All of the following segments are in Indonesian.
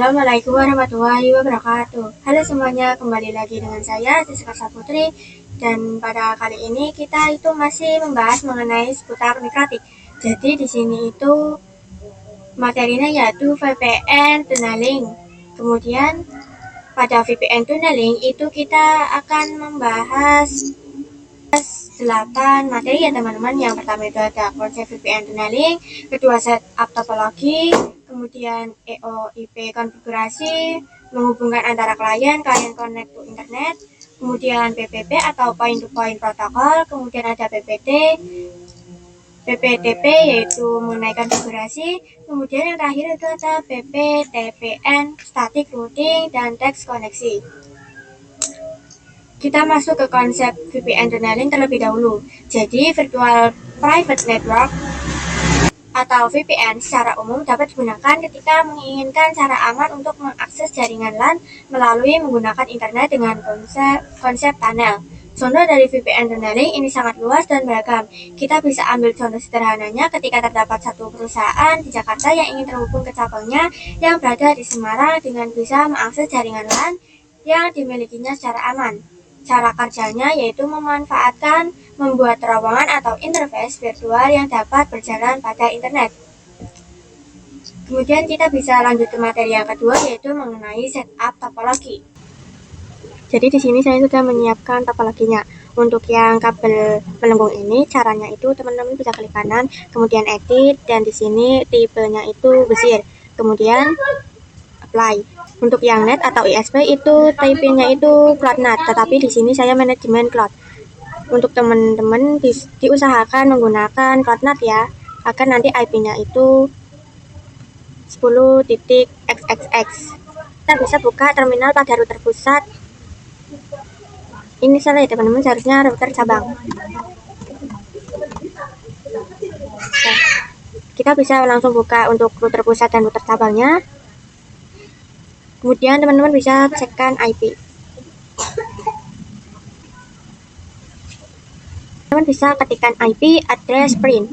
Assalamualaikum warahmatullahi wabarakatuh. Halo semuanya, kembali lagi dengan saya Siska Saputri. Dan pada kali ini kita itu masih membahas mengenai seputar mikratik. Jadi di sini itu materinya yaitu VPN tunneling. Kemudian pada VPN tunneling itu kita akan membahas 8 materi ya teman-teman. Yang pertama itu ada konsep VPN tunneling, kedua setup topologi, kemudian EOIP konfigurasi, menghubungkan antara klien connect to internet, kemudian PPP atau point to point protokol, kemudian ada PPTP yaitu mengenai konfigurasi, kemudian yang terakhir itu ada PPTPN static routing dan text koneksi. Kita masuk ke konsep VPN tunneling terlebih dahulu. Jadi virtual private network atau VPN secara umum dapat digunakan ketika menginginkan cara aman untuk mengakses jaringan LAN melalui menggunakan internet dengan konsep tunnel. Contoh dari VPN tunneling ini sangat luas dan beragam. Kita bisa ambil contoh sederhananya ketika terdapat satu perusahaan di Jakarta yang ingin terhubung ke cabangnya yang berada di Semarang dengan bisa mengakses jaringan LAN yang dimilikinya secara aman. Cara kerjanya yaitu memanfaatkan membuat terowongan atau interface virtual yang dapat berjalan pada internet. Kemudian kita bisa lanjut ke materi yang kedua yaitu mengenai setup topologi. Jadi di sini saya sudah menyiapkan topologinya. Untuk yang kabel melengkung ini caranya itu teman-teman bisa klik kanan, kemudian edit, dan di sini tipenya itu besir. Kemudian apply. Untuk yang net atau ISP itu type-nya itu cloud NAT, tetapi di sini saya manajemen cloud. Untuk teman-teman diusahakan menggunakan cloud NAT ya, agar nanti IP-nya itu 10.xxx. Kita bisa buka terminal pada router pusat. Ini salah ya teman-teman, seharusnya router cabang. Nah, kita bisa langsung buka untuk router pusat dan router cabangnya. Kemudian teman-teman bisa cekkan IP. Teman bisa ketikkan IP address print.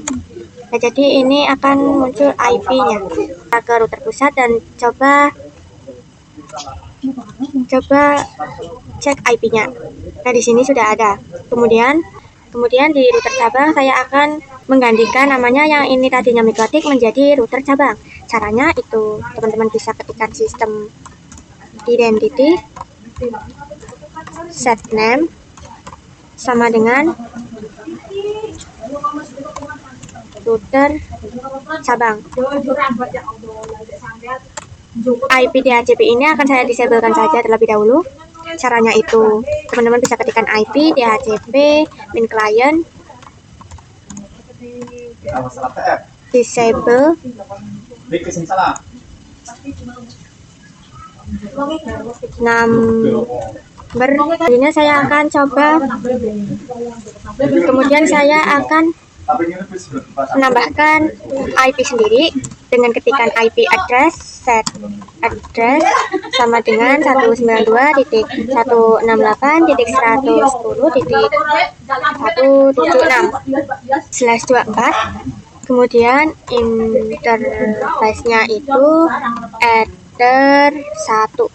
Nah, jadi ini akan muncul IP-nya. Kita ke router pusat dan coba cek IP-nya. Nah, di sini sudah ada. Kemudian di router cabang saya akan menggantikan namanya yang ini tadinya mikratik menjadi router cabang. Caranya itu teman-teman bisa ketikkan sistem identity set name sama dengan router cabang. IP DHCP ini akan saya disablekan saja terlebih dahulu. Caranya itu teman-teman bisa ketikkan IP DHCP min client disable number. Ini saya akan coba, kemudian saya akan menambahkan IP sendiri dengan ketikan IP address set address sama dengan 192.168.116.176/24. Kemudian interface-nya itu Ether 1.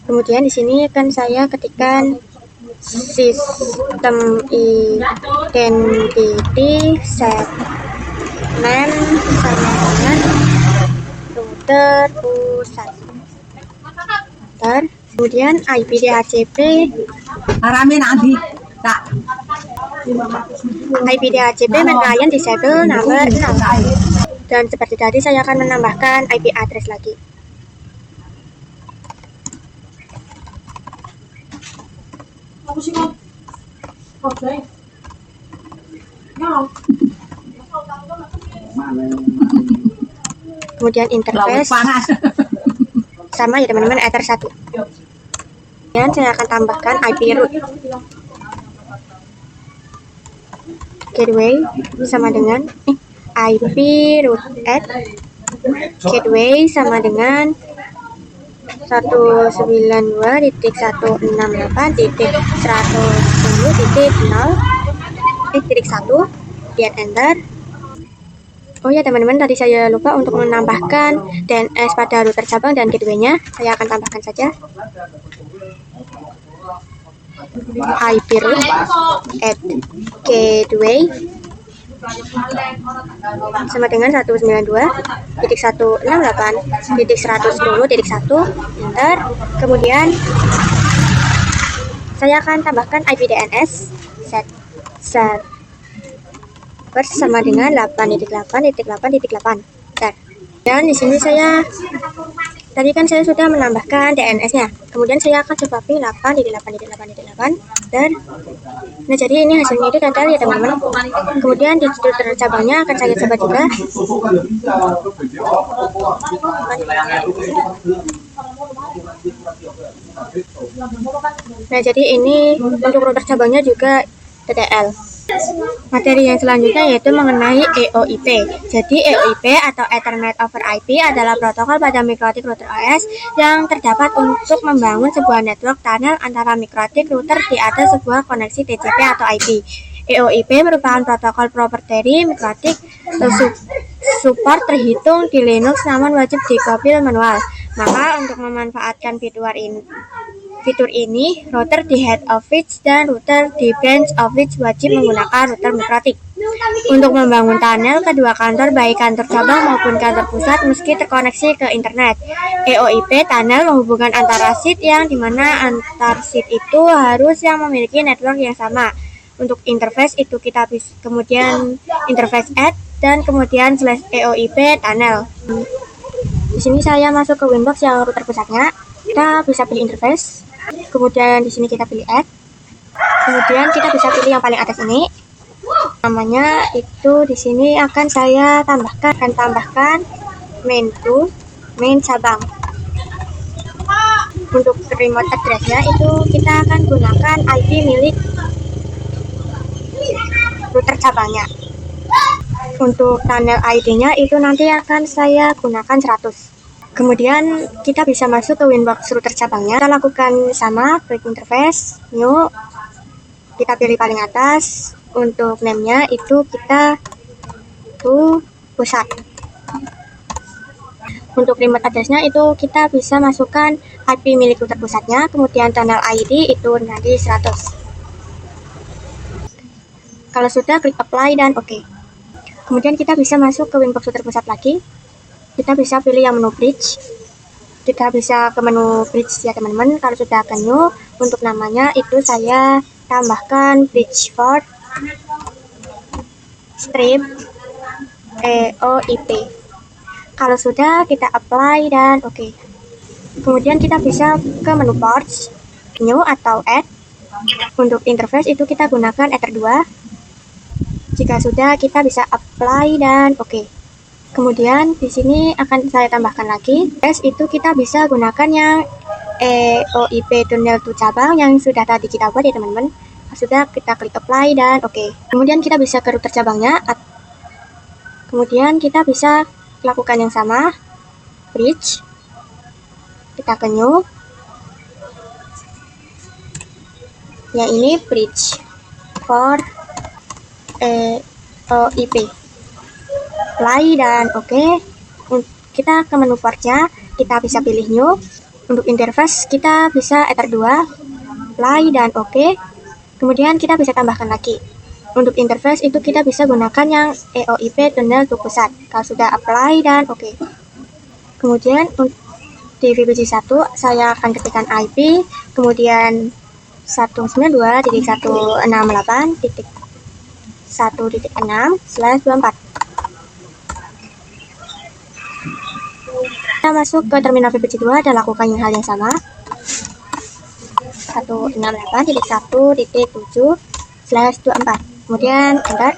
Kemudian di sini akan saya ketikkan sistem identity set name sama dengan router pusat. Kemudian IP DHCP IP DHCP main client disable number 6. Dan seperti tadi saya akan menambahkan IP address lagi. Kemudian interface sama ya teman-teman, Ether 1. Dan saya akan tambahkan IP root. Gateway sama dengan IP root at gateway sama dengan 192.168.110.0 1, kemudian enter. Oh ya teman-teman, tadi saya lupa untuk menambahkan DNS pada router cabang dan gateway-nya. Saya akan tambahkan saja IP root at gateway sama dengan 192.168.110.1. Enter. Kemudian saya akan tambahkan IP DNS set sama dengan 8.8.8.8. Dan di sini tadi kan saya sudah menambahkan DNS-nya. Kemudian saya akan coba ping 8.8.8.8. Nah, jadi ini hasilnya itu total ya teman-teman. Kemudian di router cabangnya akan saya coba juga. Nah, jadi ini untuk router cabangnya juga TTL. Materi yang selanjutnya yaitu mengenai EOIP. Jadi EOIP atau Ethernet over IP adalah protokol pada mikrotik router OS yang terdapat untuk membangun sebuah network tunnel antara mikrotik router di atas sebuah koneksi TCP atau IP. EOIP merupakan protokol proprietary mikrotik support terhitung di Linux namun wajib dikompil manual. Maka untuk memanfaatkan fitur ini, router di head office dan router di branch office wajib menggunakan router mikrotik. Untuk membangun tunnel, kedua kantor baik kantor cabang maupun kantor pusat mesti terkoneksi ke internet. EOIP tunnel menghubungkan antara seat yang dimana antar seat itu harus yang memiliki network yang sama. Untuk interface itu kita bisa kemudian interface add dan kemudian /EOIP tunnel. Di sini saya masuk ke Winbox yang router pusatnya. Kita bisa pilih interface. Kemudian di sini kita pilih add. Kemudian kita bisa pilih yang paling atas ini. Namanya itu di sini akan saya tambahkan main cabang. Untuk remote address-nya itu kita akan gunakan IP milik router cabangnya. Untuk tunnel ID-nya itu nanti akan saya gunakan 100. Kemudian kita bisa masuk ke Winbox router cabangnya. Kita lakukan sama, klik interface, new. Kita pilih paling atas. Untuk name-nya itu kita pusat. Untuk remote address-nya itu kita bisa masukkan IP milik router pusatnya. Kemudian tunnel ID itu nanti 100. Kalau sudah, klik apply dan OK. Kemudian kita bisa masuk ke Winbox router pusat lagi. Kita bisa pilih yang menu bridge. Kita bisa ke menu bridge ya teman-teman. Kalau sudah ke new, untuk namanya itu saya tambahkan bridge port strip EOIP. Kalau sudah, kita apply dan OK. Kemudian kita bisa ke menu ports, new atau add. Untuk interface itu kita gunakan Ether 2. Jika sudah, kita bisa apply dan OK. Kemudian di sini akan saya tambahkan lagi. Itu kita bisa gunakan yang EOIP tunnel to cabang yang sudah tadi kita buat ya teman-teman. Sudah, kita klik apply dan OK. Kemudian kita bisa ke router cabangnya. Kemudian kita bisa lakukan yang sama, bridge. Kita ke new. Yang ini bridge for EOIP. Apply dan OK. Kita ke menu portnya, kita bisa pilih new. Untuk interface kita bisa Ether 2, apply dan OK. Kemudian kita bisa tambahkan lagi. Untuk interface itu kita bisa gunakan yang EOIP tunnel to pusat. Kalau sudah apply dan OK. Kemudian di VPC 1 saya akan ketikkan IP, kemudian 192.168.1.6/24. Kita masuk ke terminal VPC 2 dan lakukan hal yang sama. 168.1.7/24. Kemudian enter.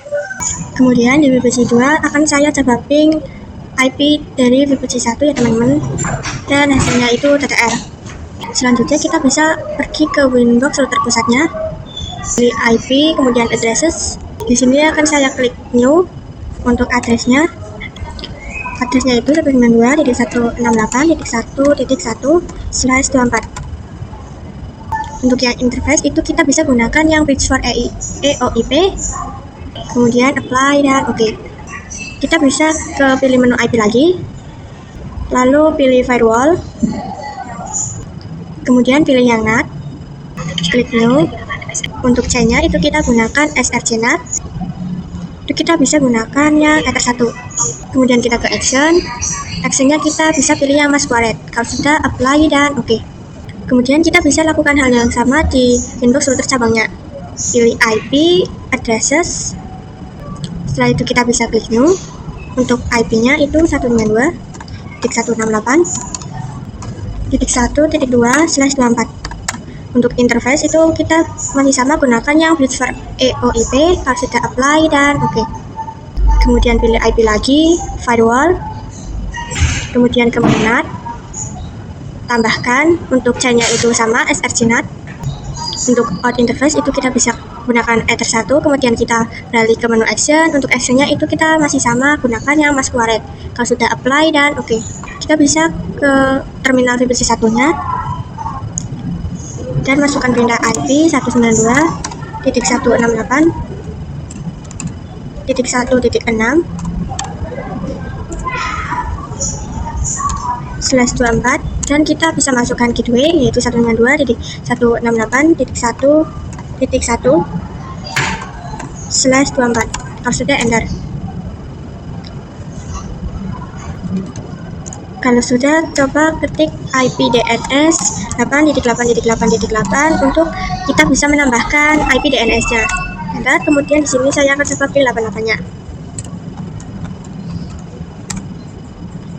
Kemudian di VPC 2 akan saya coba ping IP dari VPC 1 ya teman-teman. Dan hasilnya itu TTL. Selanjutnya kita bisa pergi ke Winbox router pusatnya. Pilih IP, kemudian addresses. Di sini akan saya klik new untuk addressnya. Addressnya itu 192.168.1.1/24. Untuk yang interface itu kita bisa gunakan yang bridge for EOIP. Kemudian apply dan OK. kita bisa ke pilih menu IP lagi, lalu pilih firewall, kemudian pilih yang NAT, klik new. Untuk C-nya itu kita gunakan SRC NAT, itu kita bisa gunakan yang Ether 1. Kemudian kita ke actionnya kita bisa pilih yang Masquerade. Kalau sudah, apply dan oke. Kemudian kita bisa lakukan hal yang sama di inbox router cabangnya. Pilih IP, addresses. Setelah itu kita bisa klik new. Untuk IP-nya itu 192.168.1.2/24. Untuk interface itu kita masih sama gunakan yang Bridgeford EOIP. Kalau sudah apply dan oke. Kemudian pilih IP lagi, firewall, kemudian ke NAT, tambahkan untuk C-nya itu sama SRC NAT. Untuk out interface itu kita bisa gunakan Ether 1, kemudian kita beralih ke menu action. Untuk actionnya itu kita masih sama gunakan yang Masquerade. Kalau sudah apply dan oke, kita bisa ke terminal VPC 1-nya dan masukkan perintah IP 192.168.6/24 dan kita bisa masukkan gateway yaitu 192.168.1.1/24. Kalau sudah, enter. Kalau sudah, coba ketik IP DNS 8.8.8.8 untuk kita bisa menambahkan IP DNS-nya. Enter. Kemudian di sini saya akan coba pilih 88-nya.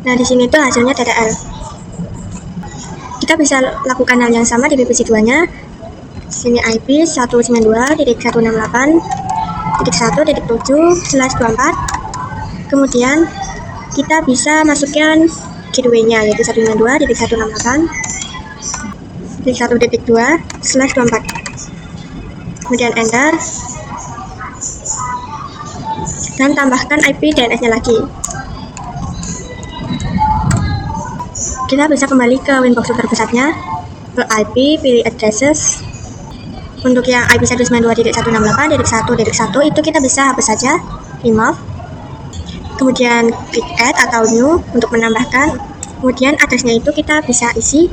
Nah, di sini tuh hasilnya TTL. Kita bisa lakukan hal yang sama di VPC 2-nya. Di sini IP 192.168.1.7/24. Kemudian kita bisa masukkan gateway-nya yaitu 192.168.1.2/24. Kemudian enter dan tambahkan IP DNS-nya lagi. Kita bisa kembali ke Winbox router pusatnya, ke IP, pilih addresses. Untuk yang IP 192.168.1.1 itu kita bisa hapus saja, remove. Kemudian klik add atau new untuk menambahkan. Kemudian addressnya itu kita bisa isi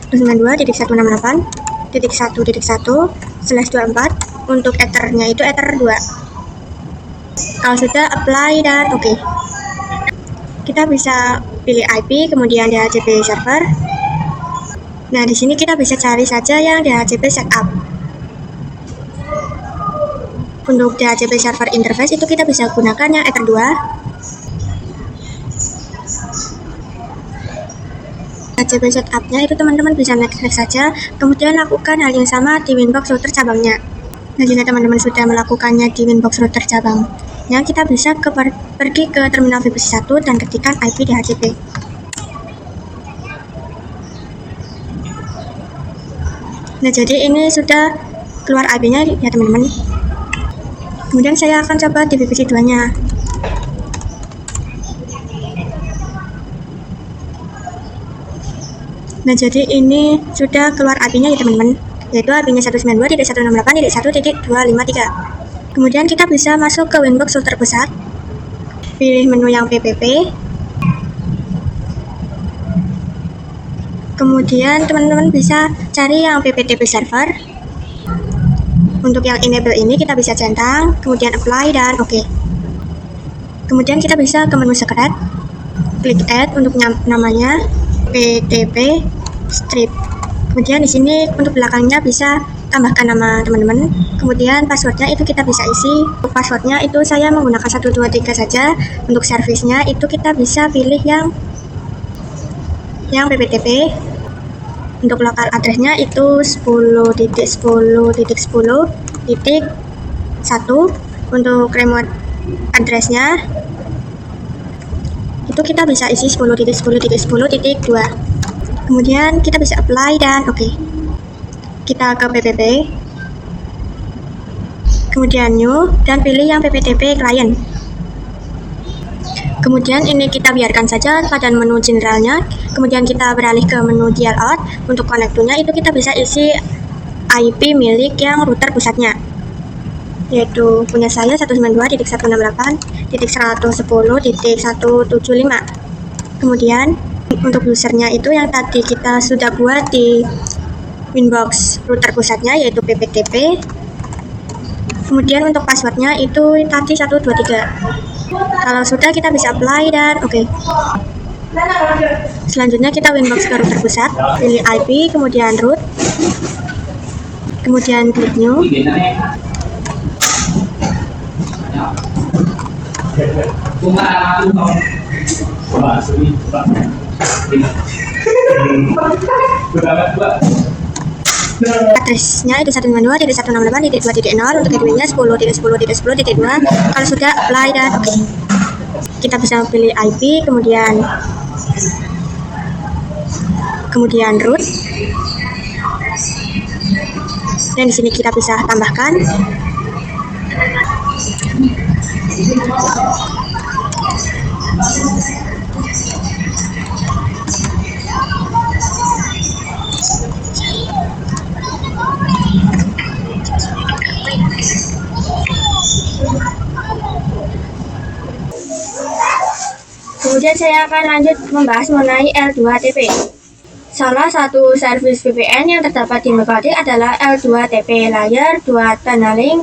192.168.1.1/24. Untuk ethernya itu ether 2. Kalau sudah, apply dan oke. Kita bisa pilih IP, kemudian DHCP server. Nah, di sini kita bisa cari saja yang DHCP setup. Untuk DHCP server interface itu kita bisa gunakan yang Ether 2. DHCP setupnya itu teman-teman bisa next saja, kemudian lakukan hal yang sama di Winbox router cabangnya. Nah, jika teman-teman sudah melakukannya di Winbox router cabangnya, kita bisa pergi ke terminal VPC 1 dan ketikkan IP DHCP. Nah, jadi ini sudah keluar IP-nya ya teman-teman. Kemudian saya akan coba di VPC 2-nya. Nah, jadi ini sudah keluar IP-nya ya teman-teman, yaitu IP-nya 192.168.1.253. Kemudian kita bisa masuk ke Winbox router pusat, pilih menu yang PPP. Kemudian teman-teman bisa cari yang PPTP server. Untuk yang enable ini kita bisa centang, kemudian apply dan oke. Kemudian kita bisa ke menu secret, klik add untuk namanya PTP strip. Kemudian di sini untuk belakangnya bisa tambahkan nama teman-teman. Kemudian passwordnya itu kita bisa isi. Untuk passwordnya itu saya menggunakan 123 saja. Untuk servisnya itu kita bisa pilih yang PPTP. Untuk lokal addressnya itu 10.10.10.1. Untuk remote addressnya itu kita bisa isi 10.10.10.2. Kemudian kita bisa apply dan oke. Kita ke PPP, kemudian new dan pilih yang PPTP client. Kemudian ini kita biarkan saja pada menu generalnya. Kemudian kita beralih ke menu dial out. Untuk konektornya itu kita bisa isi IP milik yang router pusatnya. yaitu punya saya 192.168.110.175. Kemudian untuk usernya itu yang tadi kita sudah buat di Winbox router pusatnya, yaitu PPTP. Kemudian untuk passwordnya itu tadi 123. Kalau sudah, kita bisa apply dan oke. Selanjutnya kita Winbox ke router pusat, pilih IP, kemudian root, kemudian klik new. Addressnya itu 192.168.2.0, untuk gateway-nya 10.10.10.10.2. Kalau sudah, apply dan oke. Kita bisa pilih IP, kemudian root, dan di sini kita bisa tambahkan. Kemudian saya akan lanjut membahas mengenai L2TP. Salah satu service VPN yang terdapat di Microtik adalah L2TP Layer 2 Tunneling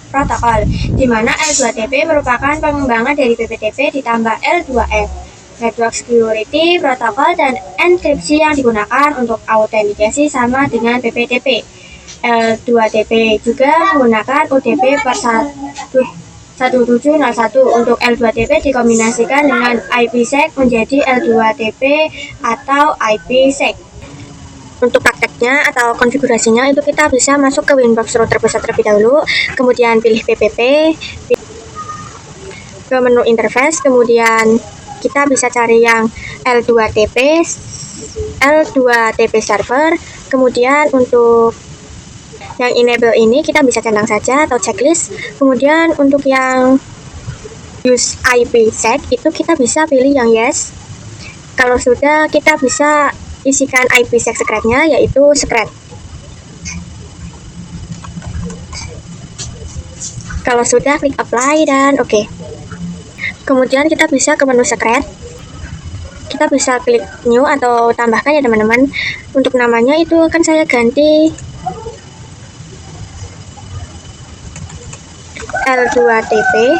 Protocol, di mana L2TP merupakan pengembangan dari PPTP ditambah L2F, Network Security Protocol, dan enkripsi yang digunakan untuk autentikasi sama dengan PPTP. L2TP juga menggunakan UDP per 1701. Untuk L2TP dikombinasikan dengan IPsec menjadi L2TP atau IPsec. Untuk prakteknya atau konfigurasinya itu kita bisa masuk ke Winbox router pusat terlebih dahulu, kemudian pilih PPP, ke menu interface, kemudian kita bisa cari yang L2TP server, kemudian untuk yang enable ini kita bisa centang saja atau checklist. Kemudian untuk yang use IPsec itu kita bisa pilih yang yes. Kalau sudah, kita bisa isikan IPsec secret-nya, yaitu secret. Kalau sudah, klik apply dan oke. Kemudian kita bisa ke menu secret. Kita bisa klik new atau tambahkan ya teman-teman. Untuk namanya itu akan saya ganti L2TP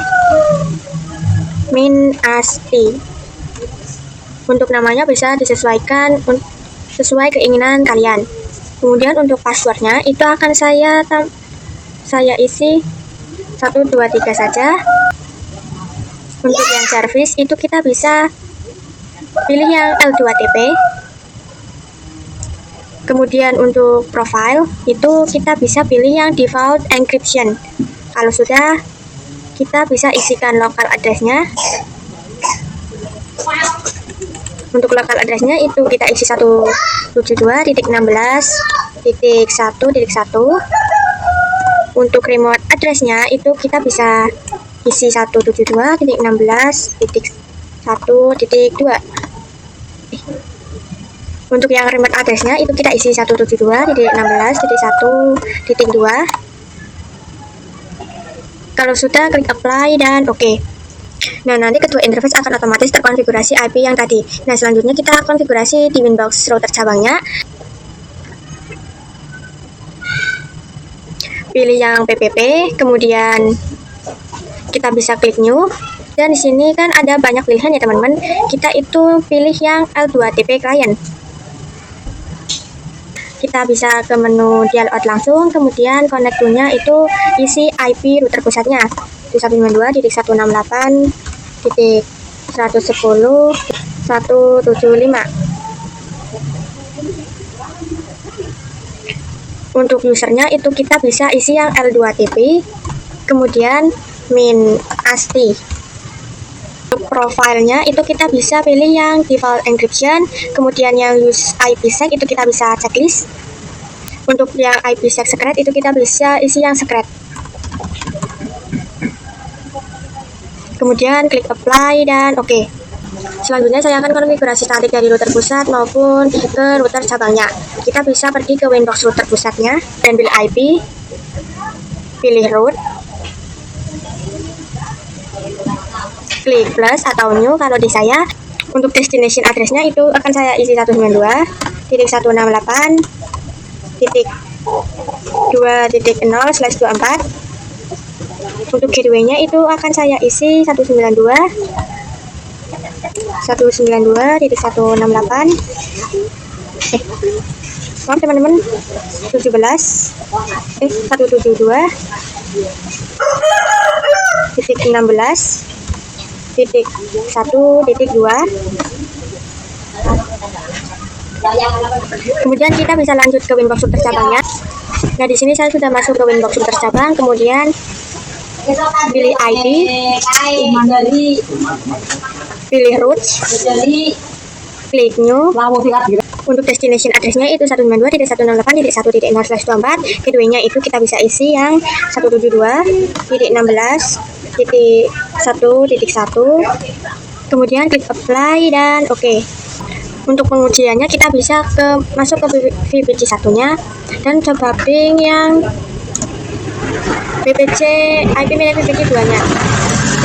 min ASCII. Untuk namanya bisa disesuaikan sesuai keinginan kalian. Kemudian untuk passwordnya itu akan saya isi 123 saja. Untuk yang service itu kita bisa pilih yang L2TP. Kemudian untuk profile itu kita bisa pilih yang default encryption. Kalau sudah, kita bisa isikan local address-nya. Untuk local address-nya itu kita isi 172.16.1.1. Untuk remote address-nya itu kita bisa isi 172.16.1.2. Untuk yang remote address-nya itu kita isi 172.16.1.2. Kalau sudah, klik apply dan oke. Nah, nanti kedua interface akan otomatis terkonfigurasi IP yang tadi. Nah, selanjutnya kita konfigurasi di Winbox router cabangnya. Pilih yang PPP, kemudian kita bisa klik new. Dan di sini kan ada banyak pilihan ya teman-teman. Kita itu pilih yang L2TP client. Kita bisa ke menu dialog langsung, kemudian connect to-nya itu isi IP router pusatnya. 192.168.110.175. Untuk usernya itu kita bisa isi yang L2TP, kemudian min ASCII. Untuk profilnya itu kita bisa pilih yang default encryption, kemudian yang use IPsec itu kita bisa checklist. Untuk yang IPsec secret itu kita bisa isi yang secret. Kemudian klik apply dan oke. Selanjutnya saya akan konfigurasi statik dari router pusat maupun ke router cabangnya. Kita bisa pergi ke Winbox router pusatnya dan pilih IP, pilih root, klik plus atau new. Kalau di saya untuk destination addressnya itu akan saya isi 192.168.2.0/24. Untuk gateway-nya itu akan saya isi 192.168. Maaf teman-teman, 172.16.1.2. Kemudian kita bisa lanjut ke Winbox Router cabangnya. Nah, di sini saya sudah masuk ke Winbox Router cabang, kemudian pilih ID, pilih root, klik new. Untuk destination addressnya itu 192.168.1.0/24. Gateway-nya itu kita bisa isi yang 172.16.1.1. Kemudian klik apply dan oke. Untuk pengujiannya kita bisa masuk ke VPC 1-nya dan coba ping yang VPC IP milik VPC 2-nya,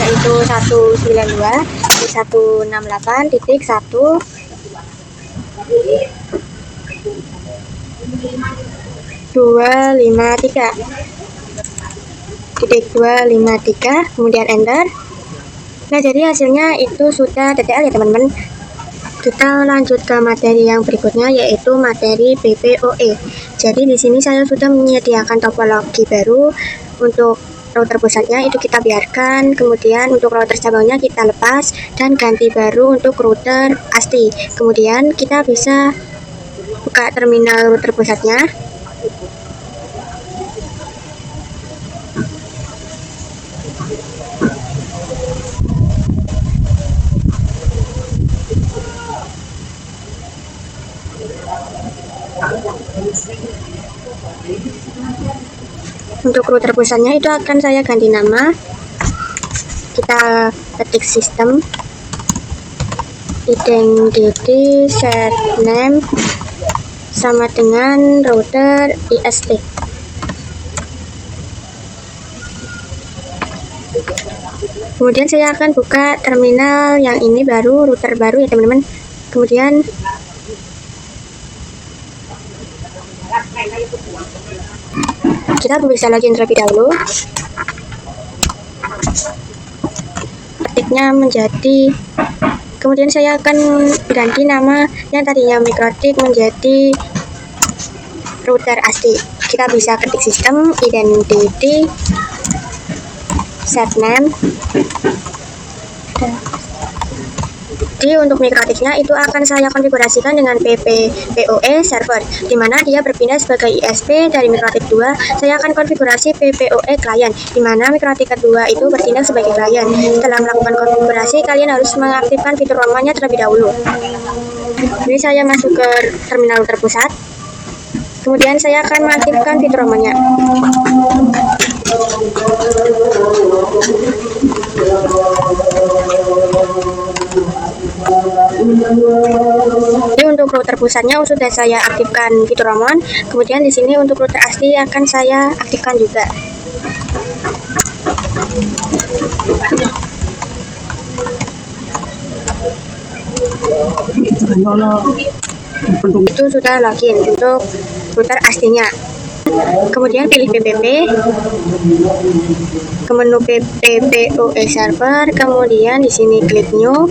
yaitu 192.168.1.253. Kemudian enter. Nah, jadi hasilnya itu sudah TTL ya teman-teman. Kita lanjut ke materi yang berikutnya, yaitu materi PPOE. Jadi di sini saya sudah menyediakan topologi baru. Untuk router pusatnya itu kita biarkan, kemudian untuk router cabangnya kita lepas dan ganti baru untuk router ASTI. Kemudian kita bisa buka terminal router pusatnya. Untuk router pusatnya itu akan saya ganti nama. Kita ketik sistem identity set name sama dengan router IST. Kemudian saya akan buka terminal yang ini baru, router baru ya teman-teman. Kemudian kita bisa login terlebih dahulu. Ketiknya menjadi, kemudian saya akan ganti nama yang tadinya Mikrotik menjadi router ASTI. Kita bisa ketik sistem identity set name. Jadi untuk Mikrotiknya itu akan saya konfigurasikan dengan PPOE server, di mana dia berpindah sebagai ISP dari Mikrotik 2. Saya akan konfigurasi PPOE client, di mana Mikrotik kedua itu bertindak sebagai client. Setelah melakukan konfigurasi, kalian harus mengaktifkan fitur roamingnya terlebih dahulu. Ini saya masuk ke terminal router pusat. Kemudian saya akan mengaktifkan fitur roamingnya. Jadi untuk router pusatnya sudah saya aktifkan fitur roaming. Kemudian di sini untuk router ASTI akan saya aktifkan juga. Itu sudah login untuk router ASTI-nya. Kemudian pilih PPP, ke menu PPOE server, kemudian di sini klik new.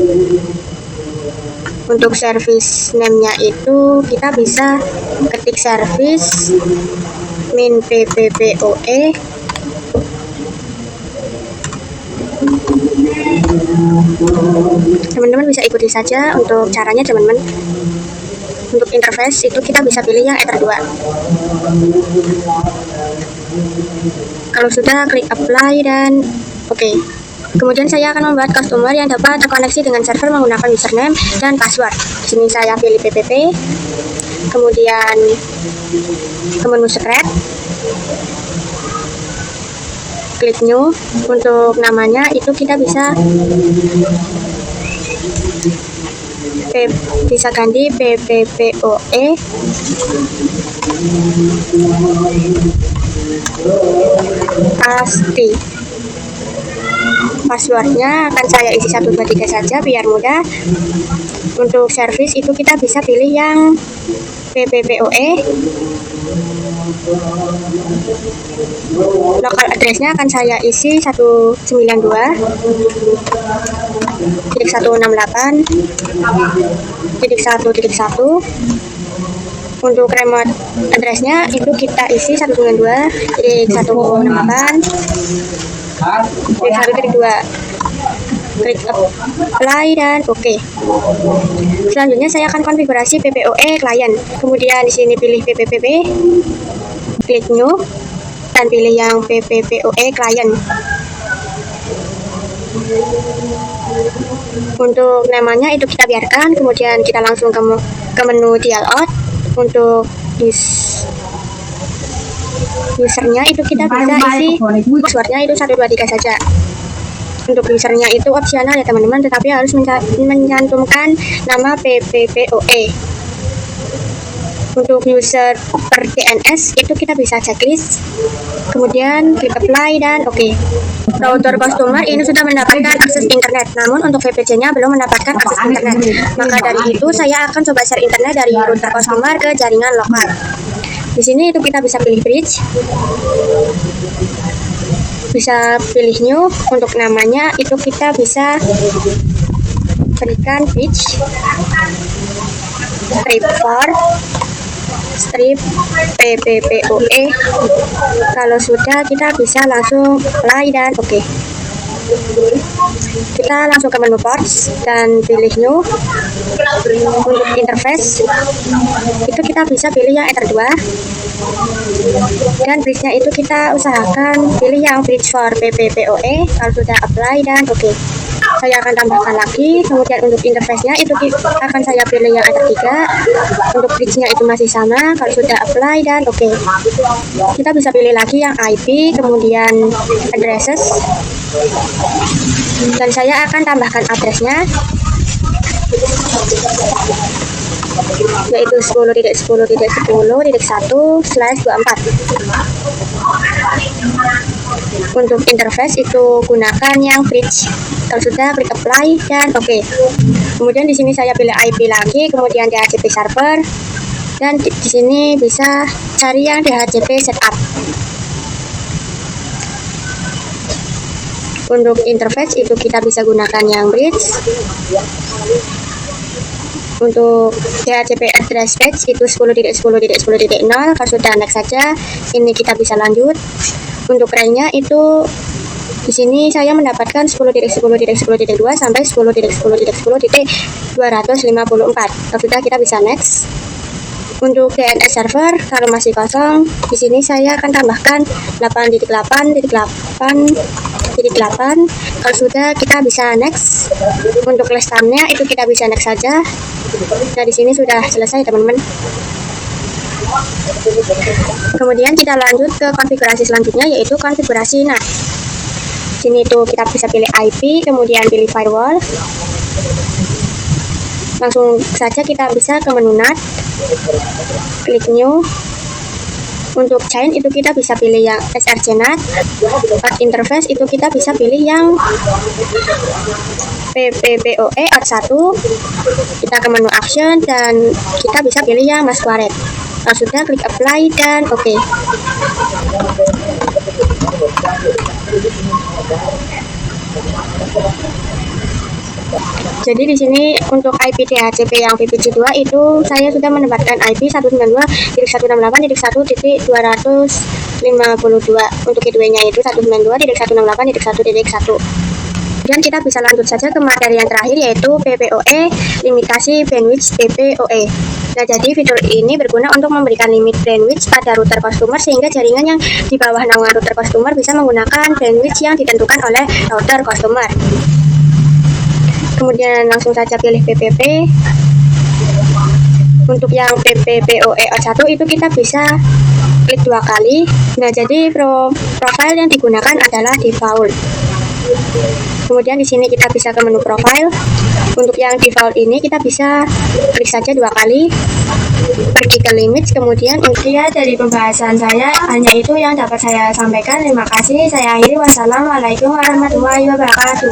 Untuk service name-nya itu kita bisa ketik service min PPPOE. Teman-teman bisa ikuti saja untuk caranya teman-teman. Untuk interface itu kita bisa pilih yang Ether 2. Kalau sudah, klik apply dan oke. Kemudian saya akan membuat customer yang dapat terkoneksi dengan server menggunakan username dan password. Di sini saya pilih PPP. Kemudian ke menu secret, klik new. Untuk namanya itu kita bisa ganti PPPOE ASTI. Passwordnya akan saya isi 123 saja biar mudah. Untuk service itu kita bisa pilih yang PPPoE. Lokal addressnya akan saya isi 192.168.1.1. Untuk remote addressnya itu kita isi 192.168.1.2. Klik apply dan oke. Selanjutnya saya akan konfigurasi PPoE client. Kemudian di sini pilih PPPP, klik new dan pilih yang PPPoE client. Untuk namanya itu kita biarkan, kemudian kita langsung ke menu dial out. Untuk usernya itu kita bisa isi passwordnya itu 123 saja. Untuk usernya itu opsional ya teman-teman, tetapi harus mencantumkan nama PPPoE. Untuk user per DNS itu kita bisa checklist, kemudian klik apply dan oke. Router customer ini sudah mendapatkan akses internet, namun untuk VPC-nya belum mendapatkan akses internet. Maka dari itu saya akan coba share internet dari router customer ke jaringan lokal. Di sini itu kita bisa pilih bridge, bisa pilih new. Untuk namanya itu kita bisa berikan bridge strip PPPoE. Kalau sudah kita bisa langsung apply dan oke. Kita langsung ke menu ports dan pilih new. Untuk interface itu kita bisa pilih yang Ether 2 dan bridge-nya itu kita usahakan pilih yang bridge for PPPoE. Kalau sudah apply dan oke. Saya akan tambahkan lagi. Kemudian untuk interface-nya itu akan saya pilih yang Ether 3. Untuk bridge-nya itu masih sama. Kalau sudah apply dan oke. Kita bisa pilih lagi yang IP, kemudian addresses. Dan saya akan tambahkan addressnya yaitu 10.10.10.1/24. Untuk interface itu gunakan yang bridge. Kalau sudah klik apply dan oke. Kemudian di sini saya pilih IP lagi, kemudian DHCP server, dan di sini bisa cari yang DHCP setup. Untuk interface itu kita bisa gunakan yang bridge. Untuk DHCP address page itu 10.10.10.0. Kalau sudah next saja, ini kita bisa lanjut. Untuk range-nya itu di sini saya mendapatkan 10.10.10.2 sampai 10.10.10.254. Kalau sudah kita bisa next. Untuk DNS server kalau masih kosong, di sini saya akan tambahkan 8.8.8.8. Kalau sudah kita bisa next. Untuk list time-nya itu kita bisa next saja. Nah, di sini sudah selesai teman-teman. Kemudian kita lanjut ke konfigurasi selanjutnya, yaitu konfigurasi NAT. Sini itu kita bisa pilih IP, kemudian pilih firewall. Langsung saja kita bisa ke menu NAT, klik new. Untuk chain itu kita bisa pilih yang SRC NAT. Path interface itu kita bisa pilih yang PPPoE out1. Kita ke menu action dan kita bisa pilih yang masquerade. Kalau sudah klik apply dan oke. Jadi di sini untuk IP DHCP yang VPC2 itu saya sudah menempatkan IP 192.168.1.252. Untuk gateway-nya itu 192.168.1.1. Dan kita bisa lanjut saja ke materi yang terakhir, yaitu PPoE, limitasi bandwidth PPoE. Nah, jadi fitur ini berguna untuk memberikan limit bandwidth pada router customer sehingga jaringan yang di bawah naungan router customer bisa menggunakan bandwidth yang ditentukan oleh router customer. Kemudian langsung saja pilih PPP. Untuk yang PPPoE out1 itu kita bisa klik 2 kali. Nah, jadi profile yang digunakan adalah default. Kemudian di sini kita bisa ke menu profile. Untuk yang default ini kita bisa klik saja 2 kali, pergi ke limits, kemudian intinya dari pembahasan saya hanya itu yang dapat saya sampaikan. Terima kasih, saya akhiri. Wassalamualaikum warahmatullahi wabarakatuh.